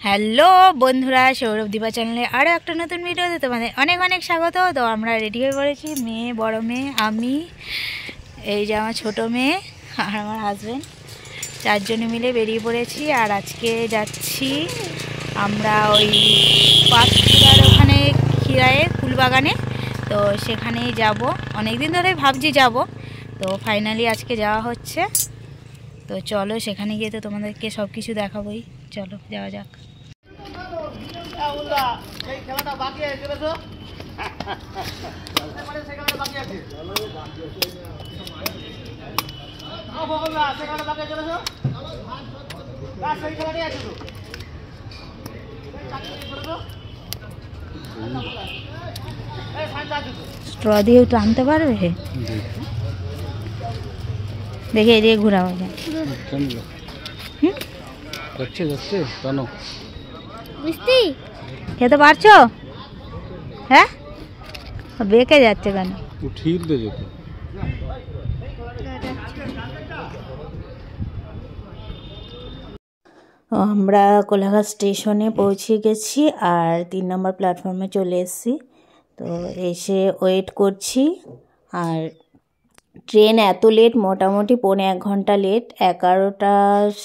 Hello বন্ধুরা, সৌরভ দীপা চ্যানেলে আরও একটা নতুন ভিডিওতে তোমাদের অনেক অনেক স্বাগত। তো আমরা রেডি হয়ে পড়েছি, মেয়ে, বড় মেয়ে, আমি, এই যে আমার ছোটো মেয়ে আর আমার হাজব্যান্ড, চারজনে মিলে বেরিয়ে পড়েছি। আর আজকে যাচ্ছি আমরা ওই পাঁচপুরার ওখানে খিরায়ে ফুলবাগানে। তো সেখানেই যাব, অনেক দিন ধরে ভাবছি যাব, তো ফাইনালি আজকে যাওয়া হচ্ছে। তো চলো সেখানে গিয়ে তো তোমাদেরকে সব কিছু দেখাবোই, চলো যাওয়া যাক। স্ট্র দিয়ে টানতে পারবে? দেখে এদিকে ঘোরাও যায়। খেতে পারছো? হ্যাঁ, বেঁকে যাচ্ছে কেন? আমরা কোলাঘাট স্টেশনে পৌঁছে গেছি আর 3 নম্বর প্ল্যাটফর্মে চলে এসেছি। তো এসে ওয়েট করছি। আর ট্রেন এত লেট, মোটামুটি 1.25 ঘন্টা লেট। 11টা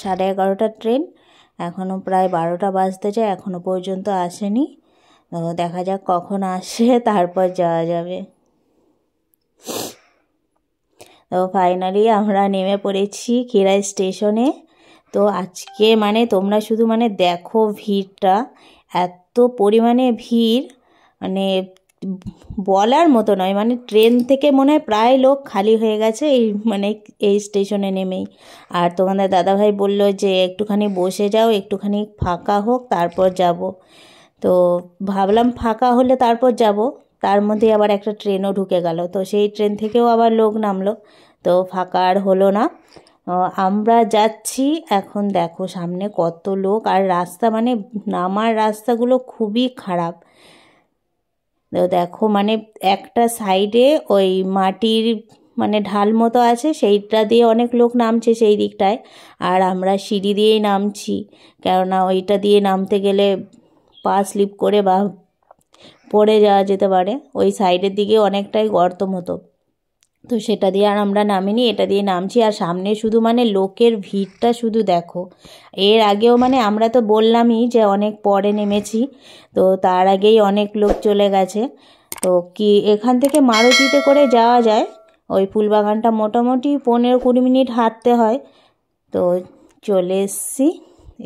সাড়ে 11টার ট্রেন, এখনও প্রায় 12টা বাজতে যায়, এখনও পর্যন্ত আসেনি। তো দেখা যাক কখন আসে, তারপর যাওয়া যাবে। তো ফাইনালি আমরা নেমে পড়েছি খিরাই স্টেশনে। তো আজকে তোমরা শুধু দেখো ভিড়টা, এত পরিমাণে ভিড়, বলার মতো নয়। ট্রেন থেকে মনে হয় প্রায় লোক খালি হয়ে গেছে এই স্টেশনে নেমেই। আর তোমাদের দাদাভাই বলল যে একটুখানি বসে যাও, একটুখানি ফাঁকা হোক তারপর যাব। তো ভাবলাম ফাঁকা হলে তারপর যাব, তার মধ্যে আবার একটা ট্রেনও ঢুকে গেল। তো সেই ট্রেন থেকেও আবার লোক নামলো, তো ফাঁকা আর হলো না। আমরা যাচ্ছি, এখন দেখো সামনে কত লোক। আর রাস্তা নামার রাস্তাগুলো খুবই খারাপ। তো দেখো একটা সাইডে ওই মাটির ঢাল মতো আছে, সেইটা দিয়ে অনেক লোক নামছে সেই দিকটায়। আর আমরা সিঁড়ি দিয়েই নামছি, কেননা ওইটা দিয়ে নামতে গেলে পা স্লিপ করে বা পড়ে যাওয়া যেতে পারে। ওই সাইডের দিকে অনেকটাই গর্ত মতো, তো সেটা দিয়ে আর আমরা নামিনি, এটা দিয়ে নামছি। আর সামনে শুধু লোকের ভিড়টা শুধু দেখো। এর আগেও আমরা তো বললামই যে অনেক পরে নেমেছি, তো তার আগেই অনেক লোক চলে গেছে। তো কি এখান থেকে মারুতিতে করে যাওয়া যায়, ওই ফুলবাগানটা মোটামুটি 15-20 মিনিট হাঁটতে হয়। তো চলে এসছি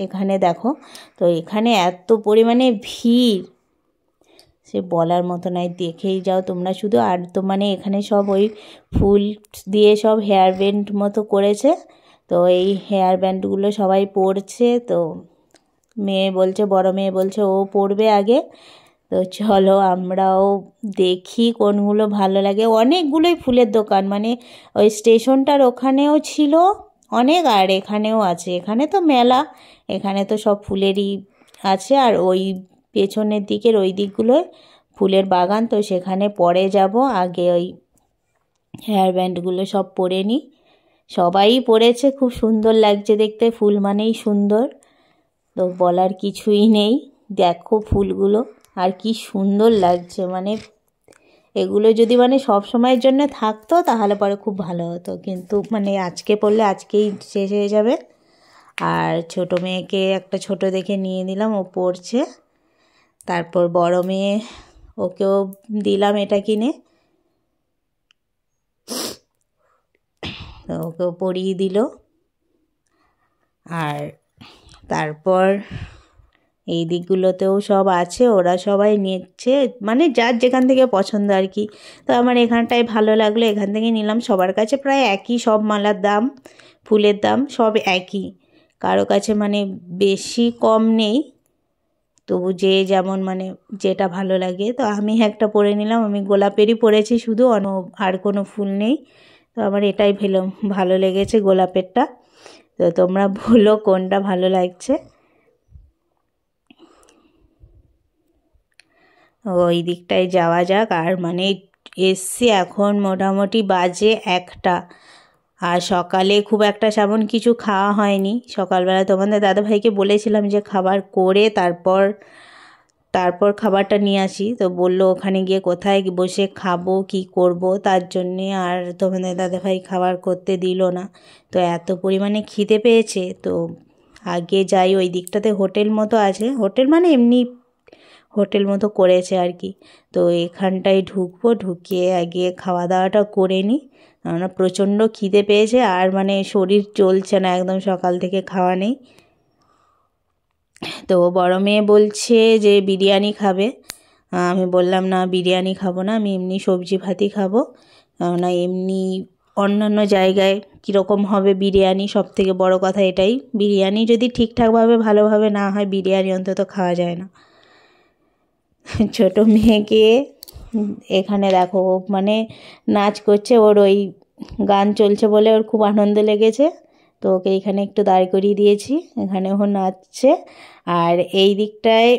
এখানে, দেখো। তো এখানে এত পরিমাণে ভিড়, সে বলার মতো নয়, দেখেই যাও তোমরা শুধু। আর তো এখানে সব ওই ফুল দিয়ে সব হেয়ার ব্যান্ড মতো করেছে, তো এই হেয়ার ব্যান্ডগুলো সবাই পরছে। তো মেয়ে বলছে, বড় মেয়ে বলছে ও পরবে আগে। তো চলো আমরাও দেখি কোনগুলো ভালো লাগে। অনেকগুলোই ফুলের দোকান, ওই স্টেশনটার ওখানেও ছিল অনেক, আর এখানেও আছে। এখানে তো মেলা, এখানে তো সব ফুলেরই আছে। আর ওই পেছনের দিকের ওই দিকগুলোয় ফুলের বাগান, তো সেখানে পরে যাব। আগে ওই হেয়ার ব্যান্ডগুলো সব পরে নিই। সবাই পরেছে, খুব সুন্দর লাগছে দেখতে, ফুল মানেই সুন্দর, তো বলার কিছুই নেই। দেখো ফুলগুলো আর কি সুন্দর লাগছে। এগুলো যদি সব সময়ের জন্য থাকতো তাহলে পরে খুব ভালো হতো, কিন্তু আজকে পরলে আজকেই শেষ হয়ে যাবে। আর ছোটো মেয়েকে একটা ছোট দেখে নিয়ে নিলাম, ও পরছে। তারপর বড় মেয়ে, ওকেও দিলাম এটা কিনে, ওকেও পরিয়ে দিল। আর তারপর এই দিকগুলোতেও সব আছে, ওরা সবাই নিচ্ছে, যার যেখান থেকে পছন্দ আর কি। তো আমার এখানটায় ভালো লাগলো, এখান থেকে নিলাম। সবার কাছে প্রায় একই, সব মালার দাম, ফুলের দাম সব একই, কারো কাছে বেশি কম নেই। তবু যে যেমন যেটা ভালো লাগে। তো আমি একটা পরে নিলাম, আমি গোলাপেরই পরেছি শুধু, আর কোনো ফুল নেই। তো আমার এটাই ভালো লেগেছে, গোলাপেরটা। তো তোমরা বলো কোনটা ভালো লাগছে। ওই দিকটায় যাওয়া যাক। আর এসছি এখন মোটামুটি বাজে 1টা, আর সকালে খুব একটা তেমন কিছু খাওয়া হয়নি। সকালবেলা তোমাদের দাদাভাইকে বলেছিলাম যে খাবার করে তারপর খাবারটা নিয়ে আসি, তো বললো ওখানে গিয়ে কোথায় বসে খাবো কি করব, তার জন্যে আর তোমাদের দাদাভাই খাবার করতে দিল না। তো এত পরিমাণে খিদে পেয়েছে, তো আগে যাই, ওই দিকটাতে হোটেল মতো আছে, হোটেল মানে এমনি হোটেল মতো করেছে আর কি। তো এখানটায় ঢুকবো, ঢুকিয়ে আগে খাওয়া দাওয়াটা করে নিই, কেননা প্রচণ্ড খিদে পেয়েছে আর মানে শরীর চলছে না, একদম সকাল থেকে খাওয়া নেই। তো বড় মেয়ে বলছে যে বিরিয়ানি খাবে। আমি বললাম না, বিরিয়ানি খাবো না, আমি এমনি সবজি ভাতই খাবো, কেননা এমনি অন্যান্য জায়গায় কীরকম হবে বিরিয়ানি, সব থেকে বড়ো কথা এটাই, বিরিয়ানি যদি ঠিকঠাকভাবে ভালোভাবে না হয় বিরিয়ানি অন্তত খাওয়া যায় না। ছোট মেয়েকে এখানে দেখো মানে নাচ করছে, ওর ওই গান চলছে বলে ওর খুব আনন্দ লেগেছে, তো ওকে এখানে একটু দাঁড় করিয়ে দিয়েছি, এখানে ও নাচছে। আর এই দিকটায়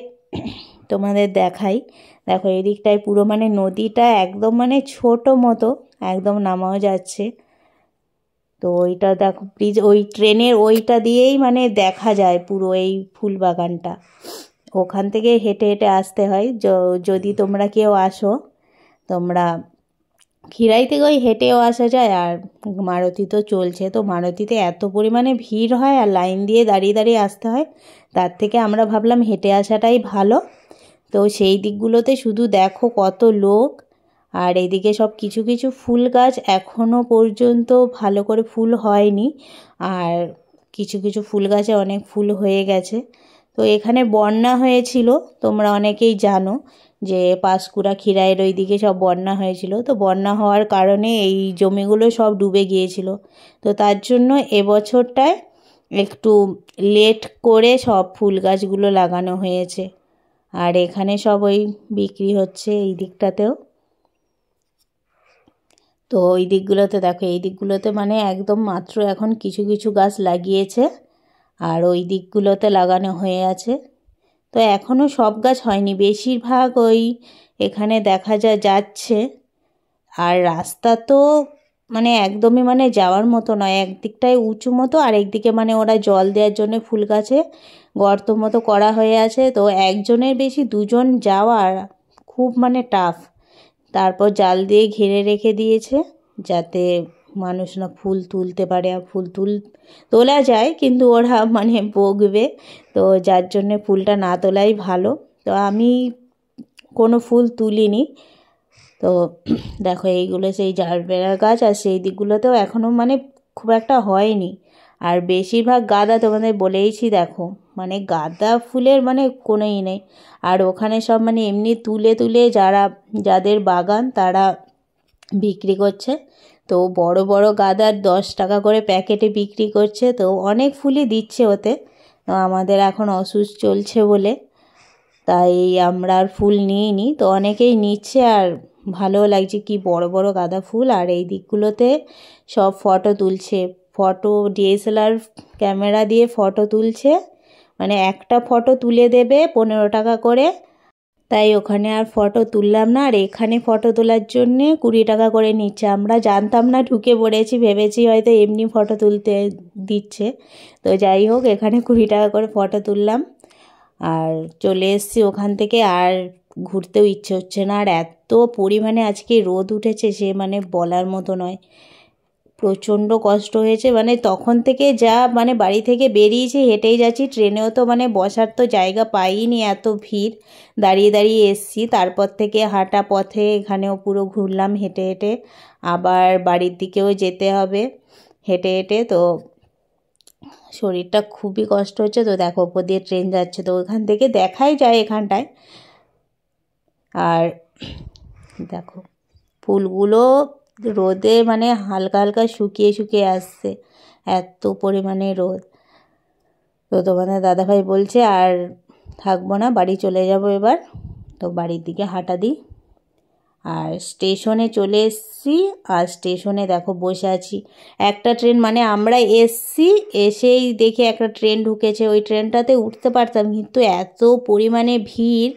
তোমাদের দেখাই, দেখো এই দিকটায় পুরো মানে নদীটা একদম মানে ছোট মতো, একদম নামাও যাচ্ছে। তো ওইটা দেখো প্লিজ, ওই ট্রেনের ওইটা দিয়েই মানে দেখা যায় পুরো এই ফুল বাগানটা, ওখান থেকে হেঁটে হেঁটে আসতে হয়। যদি তোমরা কেউ আসো, তোমরা খিরাই থেকে ওই হেঁটেও আসা যায়, আর মারুতি তো চলছে, তো মারুতিতে এত পরিমাণে ভিড় হয় আর লাইন দিয়ে দাঁড়িয়ে দাঁড়িয়ে আসতে হয়, তার থেকে আমরা ভাবলাম হেঁটে আসাটাই ভালো। তো সেই দিকগুলোতে শুধু দেখো কত লোক, আর এদিকে সব কিছু কিছু ফুল গাছ এখনও পর্যন্ত ভালো করে ফুল হয়নি, আর কিছু কিছু ফুল গাছে অনেক ফুল হয়ে গেছে। তো এখানে বন্যা হয়েছিল, তোমরা অনেকেই জানো যে পাঁশকুড়া খিরাইয়ের ওই দিকে সব বন্যা হয়েছিল, তো বন্যা হওয়ার কারণে এই জমিগুলো সব ডুবে গিয়েছিল। তো তার জন্য এবছরটায় একটু লেট করে সব ফুল গাছগুলো লাগানো হয়েছে, আর এখানে সব ওই বিক্রি হচ্ছে এই দিকটাতেও। তো ওই দিকগুলোতে দেখো, এই দিকগুলোতে মানে একদম মাত্র এখন কিছু কিছু গাছ লাগিয়েছে, আর ওই দিকগুলোতে লাগানো হয়ে আছে। তো এখনও সব গাছ হয়নি, বেশিরভাগ ওই এখানে দেখা যাচ্ছে। আর রাস্তা তো মানে একদমই মানে যাওয়ার মতো নয়, একদিকটায় উঁচু মতো, আর একদিকে মানে ওরা জল দেওয়ার জন্য ফুল গাছে গর্ত মতো করা হয়ে আছে, তো একজনের বেশি দুজন যাওয়ার খুব মানে টাফ। তারপর জাল দিয়ে ঘিরে রেখে দিয়েছে যাতে মানুষ না ফুল তুলতে পারে, আর ফুল তোলা যায় কিন্তু ওরা মানে বকবে, তো যার জন্যে ফুলটা না তোলাই ভালো। তো আমি কোনো ফুল তুলিনি। তো দেখো এইগুলো সেই জারবেরা গাছ, আর সেই দিকগুলোতেও এখনও মানে খুব একটা হয়নি, আর বেশিরভাগ গাঁদা তোমাদের বলেইছি, দেখো মানে গাঁদা ফুলের মানে কোনোই নেই। আর ওখানে সব মানে এমনি তুলে তুলে যাদের বাগান তারা বিক্রি করছে, তো বড় বড় গাঁদার 10 টাকা করে প্যাকেটে বিক্রি করছে, তো অনেক ফুলই দিচ্ছে ওতে। তো আমাদের এখন অসুস্থ চলছে বলে তাই আমরা আর ফুল নিইনি, তো অনেকেই নিচ্ছে আর ভালোও লাগছে, কি বড় বড় গাঁদা ফুল। আর এই দিকগুলোতে সব ফটো তুলছে, ফটো ডিএসএলআর ক্যামেরা দিয়ে ফটো তুলছে, মানে একটা ফটো তুলে দেবে 15 টাকা করে, তাই ওখানে আর ফটো তুললাম না। আর এখানে ফটো তোলার জন্যে 20 টাকা করে নিচ্ছে, আমরা জানতাম না, ঢুকে পড়েছি, ভেবেছি হয়তো এমনি ফটো তুলতে দিচ্ছে। তো যাই হোক, এখানে 20 টাকা করে ফটো তুললাম আর চলে এসেছি ওখান থেকে, আর ঘুরতেও ইচ্ছে হচ্ছে না। আর এত পরিমাণে আজকে রোদ উঠেছে সে মানে বলার মতো নয়, প্রচণ্ড কষ্ট হয়েছে। মানে তখন থেকে যা মানে বাড়ি থেকে বেরিয়েছি, হেঁটেই যাচ্ছি, ট্রেনেও তো মানে বসার তো জায়গা পাইনি, এত ভিড়, দাঁড়িয়ে দাঁড়িয়ে এসছি। তারপর থেকে হাঁটা পথে এখানেও পুরো ঘুরলাম হেঁটে হেঁটে, আবার বাড়ির দিকেও যেতে হবে হেঁটে হেঁটে, তো শরীরটা খুবই কষ্ট হচ্ছে। তো দেখো ওপর দিয়ে ট্রেন যাচ্ছে, তো ওখান থেকে দেখাই যায় এখানটায়। আর দেখো ফুলগুলো রোদে মানে হালকা হালকা শুকিয়ে শুকিয়ে আসছে, এত পরিমাণে রোদ। তো তোমাদের দাদাভাই বলছে আর থাকবো না, বাড়ি চলে যাব এবার, তো বাড়ির দিকে হাঁটা দিই। আর স্টেশনে চলে এসেছি, আর স্টেশনে দেখো বসে আছি, একটা ট্রেন মানে আমরা এসছি, এসেই দেখি একটা ট্রেন ঢুকেছে, ওই ট্রেনটাতে উঠতে পারতাম কিন্তু এত পরিমাণে ভিড়,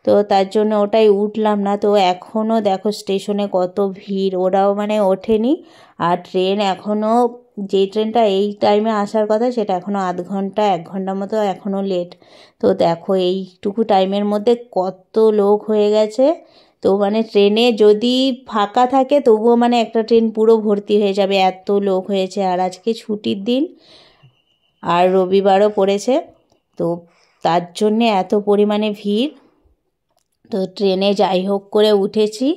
তো তার জন্য ওটাই উঠলাম না। তো এখনও দেখো স্টেশনে কত ভিড়, ওরাও মানে ওঠেনি। আর ট্রেন এখনও, যেই ট্রেনটা এই টাইমে আসার কথা সেটা এখনও আধ ঘন্টা 1 ঘন্টা মতো এখনও লেট। তো দেখো এইটুকু টাইমের মধ্যে কত লোক হয়ে গেছে। তো মানে ট্রেনে যদি ফাঁকা থাকে তবুও মানে একটা ট্রেন পুরো ভর্তি হয়ে যাবে, এত লোক হয়েছে। আর আজকে ছুটির দিন আর রবিবারও পড়েছে, তো তার জন্যে এত পরিমাণে ভিড়। তো ট্রেনে যাই হোক করে উঠেছি।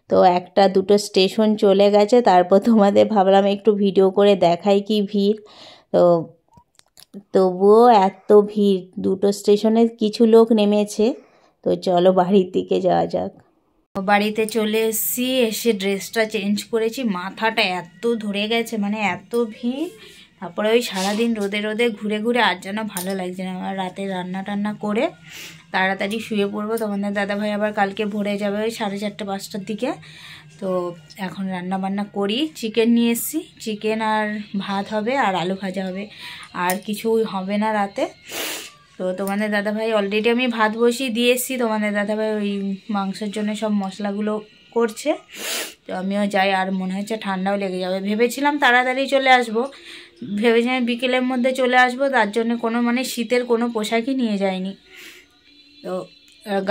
তো 1-2 স্টেশন চলে গেছে, তারপর তোমাদের ভাবলাম একটু ভিডিও করে দেখাই কি ভিড়। তো তবুও এত ভিড়, 2 স্টেশনে কিছু লোক নেমেছে। তো চলো বাড়ির দিকে যাওয়া যাক। বাড়িতে চলে এসেছি, এসে ড্রেসটা চেঞ্জ করেছি, মাথাটা এত ধরে গেছে, মানে এত ভিড়। তারপরে ওই সারাদিন রোদে রোদে ঘুরে ঘুরে আর যেন ভালো লাগছে না। আমার রাতে রান্না টান্না করে তাড়াতাড়ি শুয়ে পড়বো। তোমাদের দাদাভাই আবার কালকে ভোরে যাবে ওই 4:30-5টার দিকে। তো এখন রান্না বান্না করি। চিকেন নিয়ে এসেছি, চিকেন আর ভাত হবে আর আলু ভাজা হবে, আর কিছুই হবে না রাতে। তো তোমাদের দাদাভাই অলরেডি আমি ভাত বসিয়ে দিয়ে এসেছি, তোমাদের দাদাভাই ওই মাংসের জন্য সব মশলাগুলো করছে। তো আমিও যাই, আর মনে হচ্ছে ঠান্ডাও লেগে যাবে। ভেবেছিলাম তাড়াতাড়ি চলে আসবো, ভেবেছিলাম বিকেলের মধ্যে চলে আসবো, তার জন্য কোনো মানে শীতের কোনো পোশাকই নিয়ে যায়নি। তো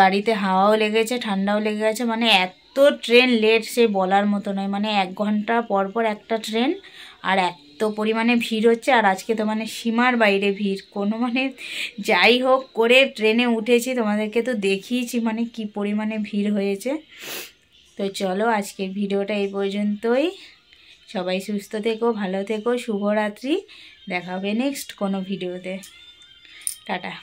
গাড়িতে হাওয়াও লেগেছে, ঠান্ডাও লেগে গেছে, মানে এত ট্রেন লেট সে বলার মতো নয়। মানে 1 ঘন্টা পর পর একটা ট্রেন, আর এত পরিমাণে ভিড় হচ্ছে। আর আজকে তো মানে সীমার বাইরে ভিড়, কোনো মানে যাই হোক করে ট্রেনে উঠেছি, তোমাদেরকে তো দেখিয়েছি মানে কি পরিমাণে ভিড় হয়েছে। তো চলো আজকের ভিডিওটা এই পর্যন্তই। সবাই সুস্থ থেকো, ভালো থেকো, শুভরাত্রি। দেখা হবে নেক্সট কোনো ভিডিওতে। টাটা।